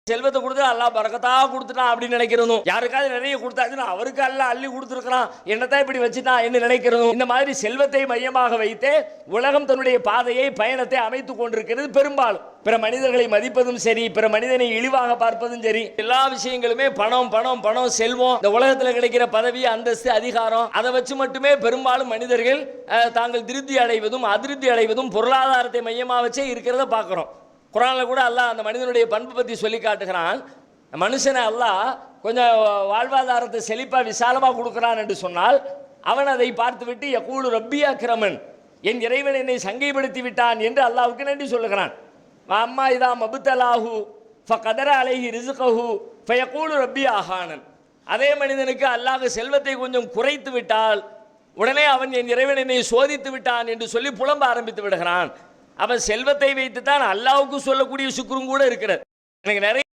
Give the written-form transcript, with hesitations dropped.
செல்வத்தை கொடுத்து அல்லாஹ் பரக்கத்தா கொடுத்துட்டான் அப்படின்னு நினைக்கிறதும், யாருக்காவது நிறைய கொடுத்தாச்சுன்னா அவருக்கு அல்லாஹ் அள்ளி கொடுத்துருக்கிறான் என்னத்தான் இப்படி வச்சுட்டான் என்று நினைக்கிறதும், இந்த மாதிரி செல்வத்தை மையமாக வைத்து உலகம் தன்னுடைய பாதையை பயணத்தை அமைத்துக் கொண்டிருக்கிறது. பெரும்பாலும் பிற மனிதர்களை மதிப்பதும் சரி, பிற மனிதனை இழிவாக பார்ப்பதும் சரி, எல்லா விஷயங்களுமே பணம் பணம் பணம், செல்வம், இந்த உலகத்தில் கிடைக்கிற பதவி, அந்தஸ்து, அதிகாரம், அதை வச்சு மட்டுமே பெரும்பாலும் மனிதர்கள் தாங்கள் திருப்தி அடைவதும் அதிருப்தி அடைவதும் பொருளாதாரத்தை மையமாக வச்சே இருக்கிறத பார்க்கிறோம். குர்ஆனில் கூட அல்லாஹ் அந்த மனிதனுடைய பண்பு பற்றி சொல்லி காட்டுகிறான். மனுஷனை அல்லாஹ் கொஞ்சம் வாழ்வாதாரத்தை செழிப்பாக விசாலமாக கொடுக்குறான் என்று சொன்னால் அவன் அதை பார்த்து விட்டு யகூலு ரப்பி அக்ரமன், என் இறைவன் என்னை சங்கைப்படுத்தி விட்டான் என்று அல்லாஹ்வுக்கு நன்றி சொல்லுகிறான். அம்மா இதா மபுத்தலாஹு ஃபகதர அலைஹி ரிஸ்கஹு ஃபயகூலு ரப்பி அஹானன். அதே மனிதனுக்கு அல்லாஹ் செல்வத்தை கொஞ்சம் குறைத்து விட்டால் உடனே அவன் என் இறைவன் என்னை சோதித்து விட்டான் என்று சொல்லி புலம்ப ஆரம்பித்து விடுகிறான். அவன் செல்வத்தை வைத்து தான் அல்லாஹ்வுக்கு சொல்லக்கூடிய சுக்ரும் கூட இருக்கிறது. எனக்கு நிறைய